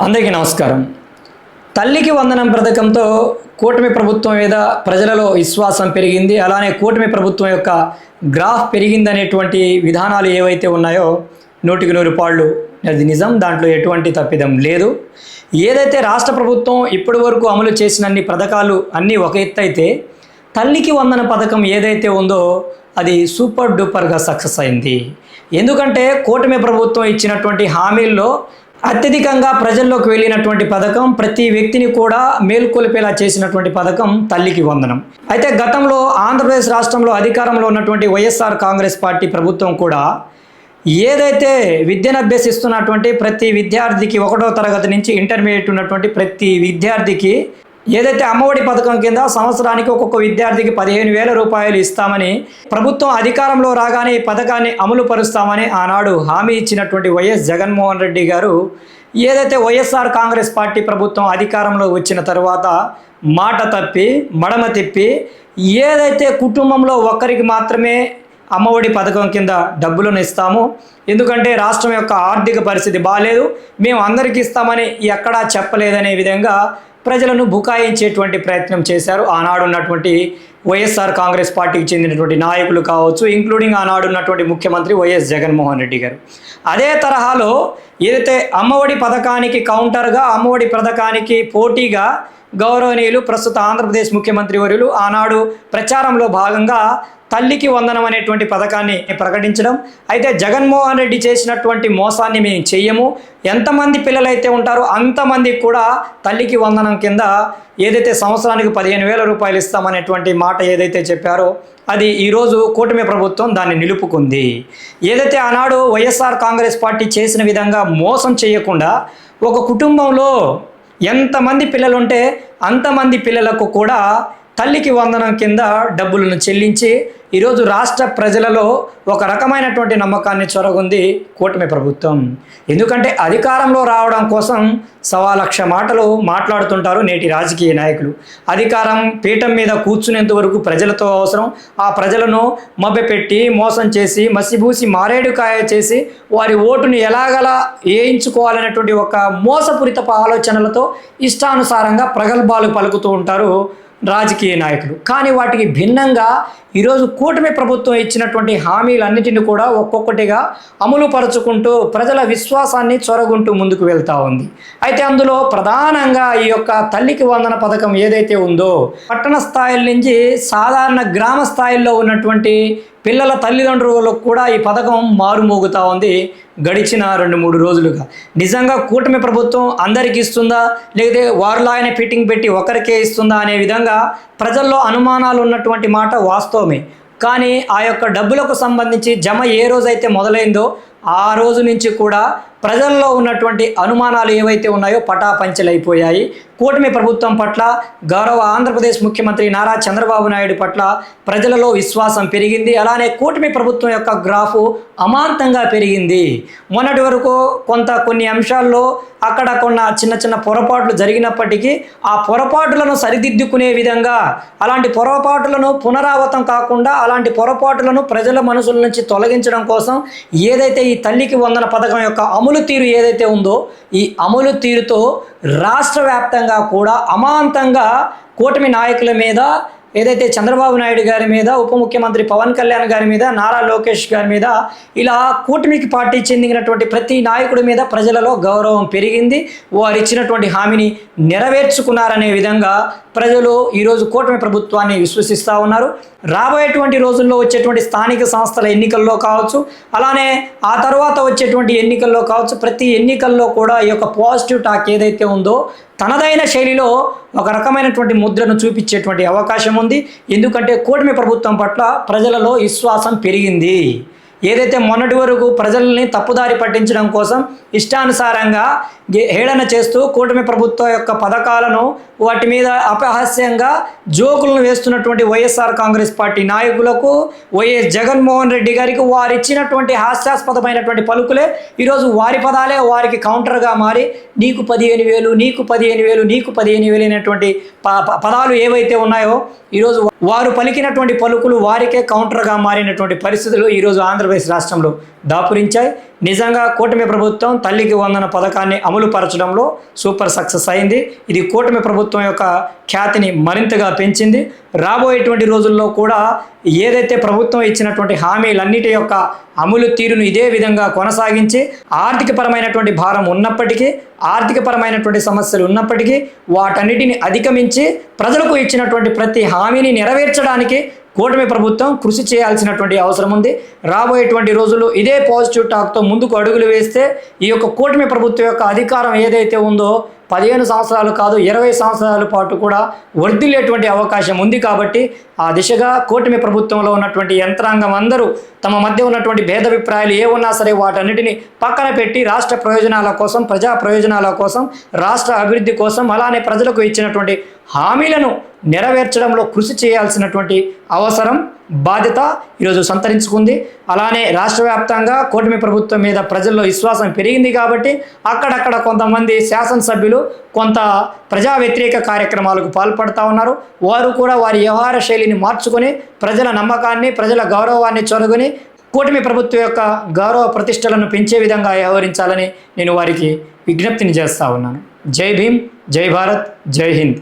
అందరికీ నమస్కారం. తల్లికి వందనం పథకంతో కూటమి ప్రభుత్వం మీద ప్రజలలో విశ్వాసం పెరిగింది. అలానే కూటమి ప్రభుత్వం యొక్క గ్రాఫ్ పెరిగిందనేటువంటి విధానాలు ఏవైతే ఉన్నాయో 100% అది నిజం. దాంట్లో ఎటువంటి తప్పిదం లేదు. ఏదైతే రాష్ట్ర ప్రభుత్వం ఇప్పటి వరకు అమలు చేసినన్ని పథకాలు అన్నీ ఒక ఎత్తు అయితే, తల్లికి వందన పథకం ఏదైతే ఉందో అది సూపర్ డూపర్గా సక్సెస్ అయింది. ఎందుకంటే కూటమి ప్రభుత్వం ఇచ్చినటువంటి హామీల్లో అత్యధికంగా ప్రజల్లోకి వెళ్ళినటువంటి పథకం, ప్రతి వ్యక్తిని కూడా మేల్కొల్పేలా చేసినటువంటి పథకం తల్లికి వందనం. అయితే గతంలో ఆంధ్రప్రదేశ్ రాష్ట్రంలో అధికారంలో ఉన్నటువంటి వైఎస్ఆర్ కాంగ్రెస్ పార్టీ ప్రభుత్వం కూడా ఏదైతే విద్యను అభ్యసిస్తున్నటువంటి ప్రతి విద్యార్థికి 1వ తరగతి నుంచి ఇంటర్మీడియట్ ఉన్నటువంటి ప్రతి విద్యార్థికి ఏదైతే అమ్మఒడి పథకం కింద సంవత్సరానికి ఒక్కొక్క విద్యార్థికి 15,000 రూపాయలు ఇస్తామని ప్రభుత్వం అధికారంలో రాగానే ఈ పథకాన్ని అమలు పరుస్తామని ఆనాడు హామీ ఇచ్చినటువంటి వైఎస్ జగన్మోహన్ రెడ్డి గారు ఏదైతే వైఎస్ఆర్ కాంగ్రెస్ పార్టీ ప్రభుత్వం అధికారంలో వచ్చిన తర్వాత మాట తప్పి మడమ తిప్పి ఏదైతే కుటుంబంలో ఒక్కరికి మాత్రమే అమ్మఒడి పథకం కింద డబ్బులను ఇస్తాము, ఎందుకంటే రాష్ట్రం యొక్క ఆర్థిక పరిస్థితి బాగాలేదు, మేము అందరికీ ఇస్తామని ఎక్కడా చెప్పలేదనే విధంగా ప్రజలను బుకాయించేటువంటి ప్రయత్నం చేశారు ఆనాడు ఉన్నటువంటి వైఎస్ఆర్ కాంగ్రెస్ పార్టీకి చెందినటువంటి నాయకులు కావచ్చు, ఇంక్లూడింగ్ ఆనాడు ఉన్నటువంటి ముఖ్యమంత్రి వైఎస్ జగన్మోహన్ రెడ్డి గారు. అదే తరహాలో ఏదైతే అమ్మఒడి పథకానికి కౌంటర్గా, అమ్మఒడి పథకానికి పోటీగా గౌరవనీయులు ప్రస్తుత ఆంధ్రప్రదేశ్ ముఖ్యమంత్రి వర్యులు ఆనాడు ప్రచారంలో భాగంగా తల్లికి వందనం అనేటువంటి పథకాన్ని ప్రకటించడం. అయితే జగన్మోహన్ రెడ్డి చేసినటువంటి మోసాన్ని మేము చెయ్యము, ఎంతమంది పిల్లలైతే ఉంటారో అంతమందికి కూడా తల్లికి వందనం కింద ఏదైతే సంవత్సరానికి 15,000 రూపాయలు ఇస్తామనేటువంటి మాట ఏదైతే చెప్పారో అది ఈరోజు కూటమి ప్రభుత్వం దాన్ని నిలుపుకుంది. ఏదైతే ఆనాడు వైఎస్ఆర్ కాంగ్రెస్ పార్టీ చేసిన విధంగా మోసం చేయకుండా ఒక కుటుంబంలో ఎంతమంది పిల్లలుంటే అంతమంది పిల్లలకు కూడా తల్లికి వందనం కింద డబ్బులను చెల్లించి ఈరోజు రాష్ట్ర ప్రజలలో ఒక రకమైనటువంటి నమ్మకాన్ని చొరగొంది కూటమి ప్రభుత్వం. ఎందుకంటే అధికారంలో రావడం కోసం 1,00,000 మాటలు మాట్లాడుతుంటారు నేటి రాజకీయ నాయకులు. అధికారం పీఠం మీద కూర్చునేంత వరకు ప్రజలతో అవసరం, ఆ ప్రజలను మభ్యపెట్టి మోసం చేసి మసిబూసి మారేడుకాయ చేసి వారి ఓటుని ఎలాగలా వేయించుకోవాలనేటువంటి ఒక మోసపూరితపు ఆలోచనలతో ఇష్టానుసారంగా ప్రగల్భాలు పలుకుతూ ఉంటారు రాజకీయ నాయకులు. కానీ వాటికి భిన్నంగా ఈరోజు కూటమి ప్రభుత్వం ఇచ్చినటువంటి హామీలన్నిటిని కూడా ఒక్కొక్కటిగా అమలు పరుచుకుంటూ ప్రజల విశ్వాసాన్ని చొరగొంటూ ముందుకు వెళ్తూ ఉంది. అయితే అందులో ప్రధానంగా ఈ యొక్క తల్లికి వందన పథకం ఏదైతే ఉందో పట్టణ స్థాయిల నుంచి సాధారణ గ్రామ స్థాయిల్లో ఉన్నటువంటి పిల్లల తల్లిదండ్రులకు కూడా ఈ పథకం మారుమోగుతూ ఉంది గడిచిన 2-3 రోజులుగా. నిజంగా కూటమి ప్రభుత్వం అందరికీ ఇస్తుందా, లేకపోతే వారిలాగానే ఫిట్టింగ్ పెట్టి ఒకరికే ఇస్తుందా అనే విధంగా ప్రజల్లో అనుమానాలు ఉన్నటువంటి మాట వాస్తవమే. కానీ ఆ యొక్క డబ్బులకు సంబంధించి జమ ఏ రోజైతే మొదలైందో ఆ రోజు నుంచి కూడా ప్రజల్లో ఉన్నటువంటి అనుమానాలు ఏవైతే ఉన్నాయో పటాపంచలైపోయాయి. కూటమి ప్రభుత్వం పట్ల, గౌరవ ఆంధ్రప్రదేశ్ ముఖ్యమంత్రి నారా చంద్రబాబు నాయుడు పట్ల ప్రజలలో విశ్వాసం పెరిగింది. అలానే కూటమి ప్రభుత్వం యొక్క గ్రాఫు అమాంతంగా పెరిగింది. మొన్నటి వరకు కొన్ని అంశాల్లో అక్కడ చిన్న చిన్న పొరపాట్లు జరిగినప్పటికీ ఆ పొరపాట్లను సరిదిద్దుకునే విధంగా, అలాంటి పొరపాట్లను పునరావృతం కాకుండా అలాంటి పొరపాట్లను ప్రజల మనసుల నుంచి తొలగించడం కోసం ఏదైతే ఈ తల్లికి వందన పథకం యొక్క అమలు తీరు ఏదైతే ఉందో ఈ అమలు తీరుతో రాష్ట్ర వ్యాప్తంగా కూడా అమాంతంగా కూటమి నాయకుల మీద, ఏదైతే చంద్రబాబు నాయుడు గారి మీద, ఉప ముఖ్యమంత్రి పవన్ కళ్యాణ్ గారి మీద, నారా లోకేష్ గారి మీద, ఇలా కూటమికి పార్టీ చెందినటువంటి ప్రతి నాయకుడి మీద ప్రజలలో గౌరవం పెరిగింది. వారు ఇచ్చినటువంటి హామీని నెరవేర్చుకున్నారనే విధంగా ప్రజలు ఈరోజు కూటమి ప్రభుత్వాన్ని విశ్వసిస్తూ ఉన్నారు. రాబోయేటువంటి రోజుల్లో వచ్చేటువంటి స్థానిక సంస్థల ఎన్నికల్లో కావచ్చు, అలానే ఆ తర్వాత వచ్చేటువంటి ఎన్నికల్లో కావచ్చు, ప్రతి ఎన్నికల్లో కూడా ఈ యొక్క పాజిటివ్ టాక్ ఏదైతే ఉందో తనదైన శైలిలో ఒక రకమైనటువంటి ముద్రను చూపించేటువంటి అవకాశం ఉంది. ఎందుకంటే కూటమి ప్రభుత్వం పట్ల ప్రజలలో విశ్వాసం పెరిగింది. ఏదైతే మొన్నటి వరకు ప్రజల్ని తప్పుదారి పట్టించడం కోసం ఇష్టానుసారంగా హేళన చేస్తూ కూటమి ప్రభుత్వం యొక్క పథకాలను వాటి మీద అపహాస్యంగా జోకులను వేస్తున్నటువంటి వైఎస్ఆర్ కాంగ్రెస్ పార్టీ నాయకులకు, వైఎస్ జగన్మోహన్ రెడ్డి గారికి వారు ఇచ్చినటువంటి హాస్యాస్పదమైనటువంటి పలుకులే ఈరోజు వారి పదాలే వారికి కౌంటర్గా మారి నీకు 15,000, నీకు 15,000, నీకు 15,000 అనేటువంటి పదాలు ఏవైతే ఉన్నాయో ఈరోజు వారు పలికినటువంటి పలుకులు వారికే కౌంటర్గా మారినటువంటి పరిస్థితులు ఈరోజు ఆంధ్రప్రదేశ్ ఆంధ్రప్రదేశ్ రాష్ట్రంలో దాపురించాయి. నిజంగా కూటమి ప్రభుత్వం తల్లికి వందన పథకాన్ని అమలు పరచడంలో సూపర్ సక్సెస్ అయింది. ఇది కూటమి ప్రభుత్వం యొక్క ఖ్యాతిని మరింతగా పెంచింది. రాబోయేటువంటి రోజుల్లో కూడా ఏదైతే ప్రభుత్వం ఇచ్చినటువంటి హామీలన్నిటి యొక్క అమలు తీరును ఇదే విధంగా కొనసాగించి ఆర్థికపరమైనటువంటి భారం ఉన్నప్పటికీ, ఆర్థికపరమైనటువంటి సమస్యలు ఉన్నప్పటికీ వాటన్నిటిని అధిగమించి ప్రజలకు ఇచ్చినటువంటి ప్రతి హామీని నెరవేర్చడానికి కూటమి ప్రభుత్వం కృషి చేయాల్సినటువంటి అవసరం ఉంది. రాబోయేటువంటి రోజుల్లో ఇదే పాజిటివ్ టాక్తో ముందుకు అడుగులు వేస్తే ఈ యొక్క కూటమి ప్రభుత్వం యొక్క అధికారం ఏదైతే ఉందో 15 సంవత్సరాలు కాదు 20 సంవత్సరాల పాటు కూడా వర్ధిల్లేటువంటి అవకాశం ఉంది. కాబట్టి ఆ దిశగా కూటమి ప్రభుత్వంలో ఉన్నటువంటి యంత్రాంగం అందరూ తమ మధ్య ఉన్నటువంటి భేదాభిప్రాయాలు ఏ ఉన్నా సరే వాటన్నిటిని పక్కన పెట్టి రాష్ట్ర ప్రయోజనాల కోసం, ప్రజా ప్రయోజనాల కోసం, రాష్ట్ర అభివృద్ధి కోసం, అలానే ప్రజలకు ఇచ్చినటువంటి హామీలను నెరవేర్చడంలో కృషి చేయాల్సినటువంటి అవసరం, బాధ్యత ఈరోజు సంతరించుకుంది. అలానే రాష్ట్ర వ్యాప్తంగా కూటమి ప్రభుత్వం మీద ప్రజల్లో విశ్వాసం పెరిగింది. కాబట్టి అక్కడక్కడ కొంతమంది శాసనసభ్యులు కొంత ప్రజా వ్యతిరేక కార్యక్రమాలకు పాల్పడుతూ ఉన్నారు. వారు కూడా వారి వ్యవహార శైలిని మార్చుకొని ప్రజల నమ్మకాన్ని, ప్రజల గౌరవాన్ని చొరగొని కూటమి ప్రభుత్వం యొక్క గౌరవ ప్రతిష్టలను పెంచే విధంగా వ్యవహరించాలని నేను వారికి విజ్ఞప్తిని చేస్తూ ఉన్నాను. జై భీమ్, జై భారత్, జై హింద్.